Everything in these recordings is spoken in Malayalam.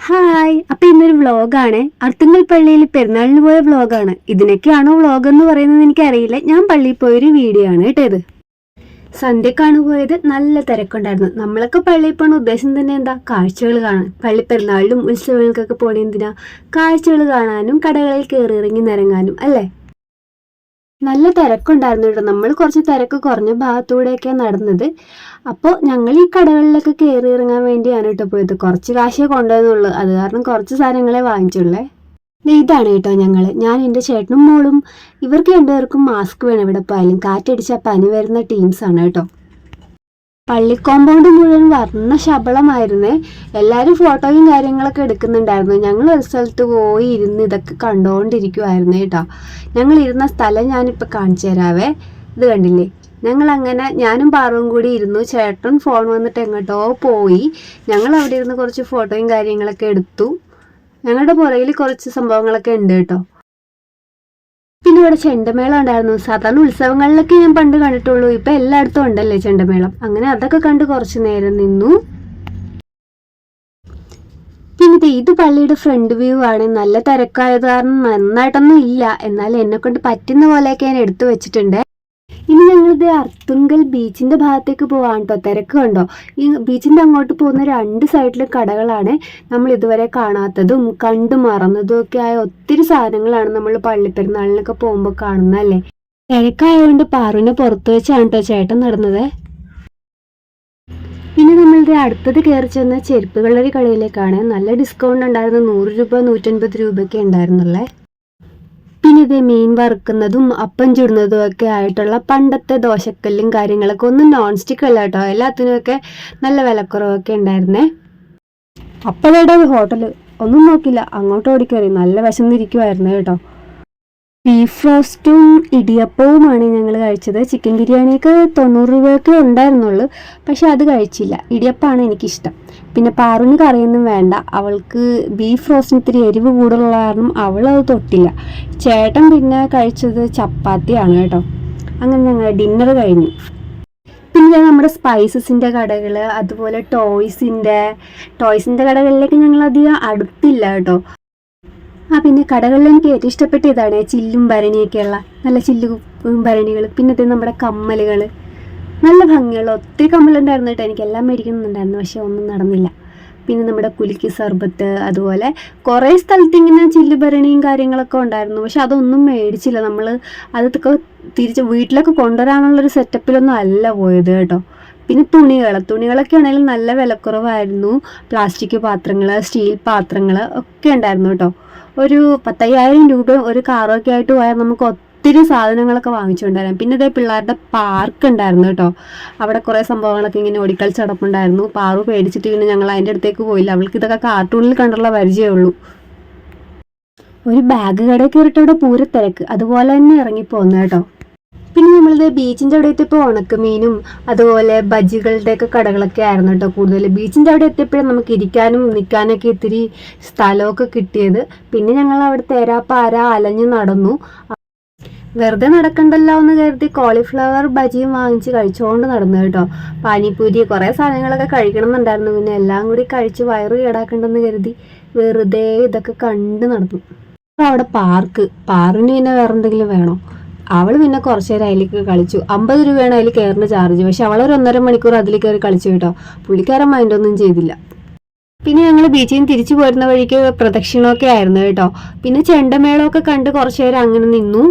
ഹായ്, അപ്പോൾ ഇന്നൊരു വ്ളോഗാണ്. അർത്തുങ്കൽ പള്ളിയിൽ പെരുന്നാളിന് പോയ വ്ളോഗാണ്. ഇതിനൊക്കെയാണോ വ്ളോഗ് എന്ന് പറയുന്നത് എനിക്കറിയില്ല. ഞാൻ പള്ളിയിൽ പോയൊരു വീഡിയോ ആണ് കേട്ടോ ഇത്. സന്ധ്യക്കാണ് പോയത്. നല്ല തിരക്കുണ്ടായിരുന്നു. നമ്മളൊക്കെ പള്ളിയിൽ പോകണ ഉദ്ദേശം തന്നെ എന്താ? കാഴ്ചകൾ കാണാൻ. പള്ളി പെരുന്നാളിലും ഉത്സവങ്ങൾക്കൊക്കെ പോകണ എന്തിനാ? കാഴ്ചകൾ കാണാനും കടകളിൽ കയറി ഇറങ്ങി നിരങ്ങാനും അല്ലേ? നല്ല തിരക്കുണ്ടായിരുന്നു കേട്ടോ. നമ്മൾ കുറച്ച് തിരക്ക് കുറഞ്ഞ ഭാഗത്തൂടെയൊക്കെ നടന്നത്. അപ്പോൾ ഞങ്ങൾ ഈ കടകളിലൊക്കെ കയറി ഇറങ്ങാൻ വേണ്ടിയാണ് കേട്ടോ പോയത്. കുറച്ച് കാശേ കൊണ്ടുവന്നുള്ളൂ. അത് കാരണം കുറച്ച് സാധനങ്ങളെ വാങ്ങിച്ചുള്ളേ. ഇതാണ് കേട്ടോ ഞാൻ എൻ്റെ ചേട്ടനും മോളും. ഇവർക്ക് രണ്ടുപേർക്കും മാസ്ക് വേണം ഇവിടെ പോയാലും. കാറ്റടിച്ചാൽ പനി വരുന്ന ടീംസാണ് കേട്ടോ. പള്ളി കോമ്പൗണ്ട് മുഴുവൻ വർണ്ണ ശബളമായിരുന്നേ. എല്ലാവരും ഫോട്ടോയും കാര്യങ്ങളൊക്കെ എടുക്കുന്നുണ്ടായിരുന്നു. ഞങ്ങൾ ഒരു സ്ഥലത്ത് പോയി ഇരുന്ന് ഇതൊക്കെ കണ്ടുകൊണ്ടിരിക്കുമായിരുന്നു കേട്ടോ. ഞങ്ങൾ ഇരുന്ന സ്ഥലം ഞാനിപ്പോൾ കാണിച്ചു തരാവേ. ഇത് കണ്ടില്ലേ? ഞങ്ങളങ്ങനെ ഞാനും പാറുവും കൂടി ഇരുന്നു. ചേട്ടൻ ഫോൺ വന്നിട്ട് എങ്ങോട്ടോ പോയി. ഞങ്ങൾ അവിടെ ഇരുന്ന് കുറച്ച് ഫോട്ടോയും കാര്യങ്ങളൊക്കെ എടുത്തു. ഞങ്ങളുടെ പുറകിൽ കുറച്ച് സംഭവങ്ങളൊക്കെ ഉണ്ട് കേട്ടോ. പിന്നെ ഇവിടെ ചെണ്ടമേളം ഉണ്ടായിരുന്നു. സാധാരണ ഉത്സവങ്ങളിലൊക്കെ ഞാൻ പണ്ട് കണ്ടിട്ടുള്ളൂ. ഇപ്പം എല്ലായിടത്തും ഉണ്ടല്ലേ ചെണ്ടമേളം. അങ്ങനെ അതൊക്കെ കണ്ട് കുറച്ച് നേരം നിന്നു. പിന്നെ ഇത് പള്ളിയുടെ ഫ്രണ്ട് വ്യൂ ആണ്. നല്ല തിരക്കായത് കാരണം നന്നായിട്ടൊന്നും ഇല്ല. എന്നാൽ എന്നെ കൊണ്ട് പറ്റുന്ന പോലെയൊക്കെ ഞാൻ എടുത്തു വെച്ചിട്ടുണ്ട്. ഇനി ഞങ്ങളിത് അർത്തുങ്കൽ ബീച്ചിന്റെ ഭാഗത്തേക്ക് പോവാണ് കേട്ടോ. തിരക്ക് കണ്ടോ? ഈ ബീച്ചിന്റെ അങ്ങോട്ട് പോകുന്ന രണ്ട് സൈഡിലും കടകളാണ്. നമ്മൾ ഇതുവരെ കാണാത്തതും കണ്ടു മറന്നതും ഒക്കെ ആയ ഒത്തിരി സാധനങ്ങളാണ് നമ്മൾ പള്ളിപ്പെരുന്നാളിനൊക്കെ പോകുമ്പോൾ കാണുന്നതല്ലേ. തിരക്കായതുകൊണ്ട് പാറുവിനെ പുറത്തു വെച്ചാണ് കേട്ടോ ചേട്ടൻ നടന്നത്. പിന്നെ നമ്മളിത് അടുത്തത് കയറി ചെന്ന ചെരുപ്പുകളുടെ കടയിലേക്കാണ്. നല്ല ഡിസ്കൗണ്ട് ഉണ്ടായിരുന്നു. 100 രൂപ 150 രൂപയൊക്കെ ഉണ്ടായിരുന്നല്ലേ. പിന്നെ ഇത് മീൻ വറുക്കുന്നതും അപ്പം ചുടുന്നതും ഒക്കെ ആയിട്ടുള്ള പണ്ടത്തെ ദോശക്കല്ലും കാര്യങ്ങളൊക്കെ. ഒന്നും നോൺ സ്റ്റിക്ക് അല്ല കേട്ടോ. എല്ലാത്തിനുമൊക്കെ നല്ല വിലക്കുറവൊക്കെ ഉണ്ടായിരുന്നേ. അപ്പോഴേടെ ഹോട്ടല് ഒന്നും നോക്കില്ല, അങ്ങോട്ട് ഓടിക്കറി. നല്ല വിശന്നിരിക്കുമായിരുന്നു കേട്ടോ. ബീഫ് റോസ്റ്റും ഇടിയപ്പവുമാണ് ഞങ്ങൾ കഴിച്ചത്. ചിക്കൻ ബിരിയാണിയൊക്കെ 90 രൂപയൊക്കെ ഉണ്ടായിരുന്നുള്ളൂ. പക്ഷെ അത് കഴിച്ചില്ല. ഇടിയപ്പമാണ് എനിക്കിഷ്ടം. പിന്നെ പാറുവിന് കറിയൊന്നും വേണ്ട. അവൾക്ക് ബീഫ് റോസ്റ്റിന് ഇത്തിരി എരിവ് കൂടുതലുള്ള കാരണം അവൾ അത് തൊട്ടില്ല. ചേട്ടൻ പിന്നെ കഴിച്ചത് ചപ്പാത്തിയാണ് കേട്ടോ. അങ്ങനെ ഞങ്ങൾ ഡിന്നർ കഴിഞ്ഞു. പിന്നെ നമ്മുടെ സ്പൈസസിൻ്റെ കടകൾ, അതുപോലെ ടോയ്സിൻ്റെ കടകളിലേക്ക് ഞങ്ങൾ അധികം അടുത്തില്ല കേട്ടോ. പിന്നെ കടകളിൽ എനിക്ക് ഏറ്റവും ഇഷ്ടപ്പെട്ട ഇതാണ്. ചില്ലും ഭരണിയൊക്കെയുള്ള നല്ല ഭരണികൾ. പിന്നെ നമ്മുടെ കമ്മലുകൾ, നല്ല ഭംഗിയുള്ള ഒത്തിരി കമ്മലുണ്ടായിരുന്നു കേട്ടോ. എനിക്കെല്ലാം മേടിക്കണമെന്നുണ്ടായിരുന്നു, പക്ഷെ ഒന്നും നടന്നില്ല. പിന്നെ നമ്മുടെ കുലുക്കി സർബത്ത്, അതുപോലെ കുറേ സ്ഥലത്ത് ഇങ്ങനെ ചില്ലുഭരണിയും കാര്യങ്ങളൊക്കെ ഉണ്ടായിരുന്നു. പക്ഷെ അതൊന്നും മേടിച്ചില്ല. നമ്മൾ അതൊക്കെ തിരിച്ച് വീട്ടിലൊക്കെ കൊണ്ടുവരാനുള്ളൊരു സെറ്റപ്പിലൊന്നും അല്ല പോയത് കേട്ടോ. പിന്നെ തുണികളൊക്കെ ആണെങ്കിലും നല്ല വിലക്കുറവായിരുന്നു. പ്ലാസ്റ്റിക് പാത്രങ്ങൾ, സ്റ്റീൽ പാത്രങ്ങൾ ഒക്കെ ഉണ്ടായിരുന്നു കേട്ടോ. ഒരു 10,000 രൂപ ഒരു കാറൊക്കെ ആയിട്ട് പോയാൽ നമുക്ക് ഒത്തിരി സാധനങ്ങളൊക്കെ വാങ്ങിച്ചുകൊണ്ടുവരാം. പിന്നെ ഇതേ പിള്ളേരുടെ പാർക്ക് ഉണ്ടായിരുന്നു കേട്ടോ. അവിടെ കുറേ സംഭവങ്ങളൊക്കെ ഇങ്ങനെ ഓടിക്കളിച്ച് നടപ്പുണ്ടായിരുന്നു. പാറു പേടിച്ചിട്ട് പിന്നെ ഞങ്ങൾ അതിൻ്റെ അടുത്തേക്ക് പോയില്ല. അവൾക്ക് ഇതൊക്കെ കാർട്ടൂണിൽ കണ്ടുള്ള പരിചയമുള്ളൂ. ഒരു ബാഗ് കടയിൽ കയറിയിട്ട് അവിടെ പൂരത്തിരക്ക്. അതുപോലെ തന്നെ ഇറങ്ങിപ്പോന്നു കേട്ടോ. പിന്നെ നമ്മളിത് ബീച്ചിൻ്റെ അവിടെ എത്തിയപ്പോൾ ഉണക്കമീനും അതുപോലെ ബജികളുടെയൊക്കെ കടകളൊക്കെ ആയിരുന്നു കേട്ടോ കൂടുതൽ. ബീച്ചിൻ്റെ അവിടെ എത്തിയപ്പോഴും നമുക്ക് ഇരിക്കാനും നിൽക്കാനൊക്കെ ഇത്തിരി സ്ഥലമൊക്കെ കിട്ടിയത്. പിന്നെ ഞങ്ങൾ അവിടെ തേരാപ്പാര അലഞ്ഞു നടന്നു. വെറുതെ നടക്കണ്ടല്ലോ എന്ന് കരുതി കോളിഫ്ലവർ ബജിയും വാങ്ങിച്ച് കഴിച്ചുകൊണ്ട് നടന്നു കേട്ടോ. പാനിപ്പൂരി കുറേ സാധനങ്ങളൊക്കെ കഴിക്കണമെന്നുണ്ടായിരുന്നു. പിന്നെ എല്ലാം കൂടി കഴിച്ച് വയറ് കേടാക്കണ്ടെന്ന് കരുതി വെറുതെ ഇതൊക്കെ കണ്ട് നടന്നു. അവിടെ പാറിന് പിന്നെ വേറെ എന്തെങ്കിലും വേണോ? അവൾ പിന്നെ കുറച്ച് നേരം അതിലേക്ക് കളിച്ചു. 50 രൂപയാണ് അതിൽ കയറുന്ന ചാർജ്. പക്ഷെ അവളൊരു 1.5 മണിക്കൂർ അതിൽ കയറി കളിച്ചു കേട്ടോ. പുള്ളിക്കാരൻ മൈൻഡൊന്നും ചെയ്തില്ല. പിന്നെ ഞങ്ങൾ ബീച്ചിൽ നിന്ന് തിരിച്ചു പോരുന്ന വഴിക്ക് പ്രദക്ഷിണമൊക്കെ ആയിരുന്നു കേട്ടോ. പിന്നെ ചെണ്ടമേളമൊക്കെ കണ്ട് കുറച്ച് നേരം അങ്ങനെ നിന്നു.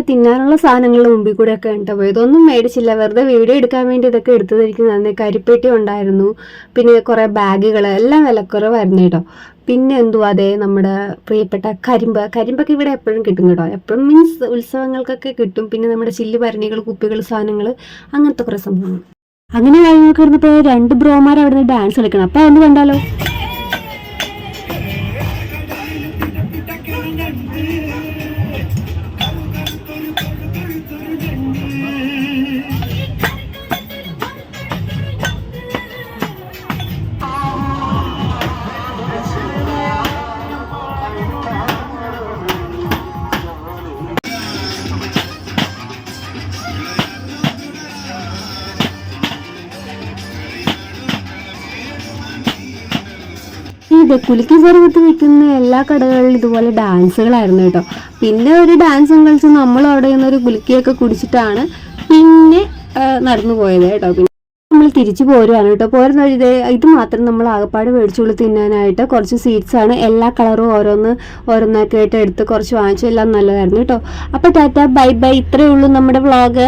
തിന്നാനുള്ള സാധനങ്ങളുടെ മുമ്പിൽ കൂടെ ഒക്കെ ഉണ്ടോ പോയത്. ഒന്നും മേടിച്ചില്ല. വെറുതെ വീഡിയോ എടുക്കാൻ വേണ്ടി ഇതൊക്കെ എടുത്തതായിരിക്കും. കരിപ്പെട്ടി ഉണ്ടായിരുന്നു. പിന്നെ കുറേ ബാഗുകൾ, എല്ലാം വിലക്കുറവായിരുന്നു കേട്ടോ. പിന്നെ അതേ നമ്മുടെ പ്രിയപ്പെട്ട കരിമ്പൊക്കെ ഇവിടെ എപ്പോഴും കിട്ടും കേട്ടോ. എപ്പോഴും മീൻസ് ഉത്സവങ്ങൾക്കൊക്കെ കിട്ടും. പിന്നെ നമ്മുടെ ചില്ല് ഭരണികൾ, കുപ്പികൾ, സാധനങ്ങൾ, അങ്ങനത്തെ കുറേ സംഭവങ്ങൾ. അങ്ങനെ കാര്യങ്ങളൊക്കെ ഇരുന്നപ്പോൾ 2 ബ്രോമാർ അവിടെ നിന്ന് ഡാൻസ് കളിക്കണം. അപ്പോൾ അതൊന്ന് കണ്ടാലോ? ഇത് കുലുക്കി സർബത്ത് വിൽക്കുന്ന എല്ലാ കടകളിലും ഇതുപോലെ ഡാൻസുകളായിരുന്നു കേട്ടോ. പിന്നെ ഒരു ഡാൻസും കളിച്ച് നമ്മൾ അവിടെ നിന്നൊരു കുലുക്കിയൊക്കെ കുടിച്ചിട്ടാണ് പിന്നെ നടന്നു പോയത് കേട്ടോ. പിന്നെ നമ്മൾ തിരിച്ചു പോരുവാണ് കേട്ടോ. പോരുന്ന വഴി ഇത് മാത്രം നമ്മൾ ആകപ്പാട് മേടിച്ചുള്ളൂ തിന്നാനായിട്ട്. കുറച്ച് സ്വീറ്റ്സ് ആണ്, എല്ലാ കളറും ഓരോന്നൊക്കെ ആയിട്ട് എടുത്ത് കുറച്ച് വാങ്ങിച്ചു. എല്ലാം നല്ലതായിരുന്നു കേട്ടോ. അപ്പോൾ ടാറ്റ ബൈ ബൈ. ഇത്രയേ ഉള്ളൂ നമ്മുടെ വ്ളോഗ്.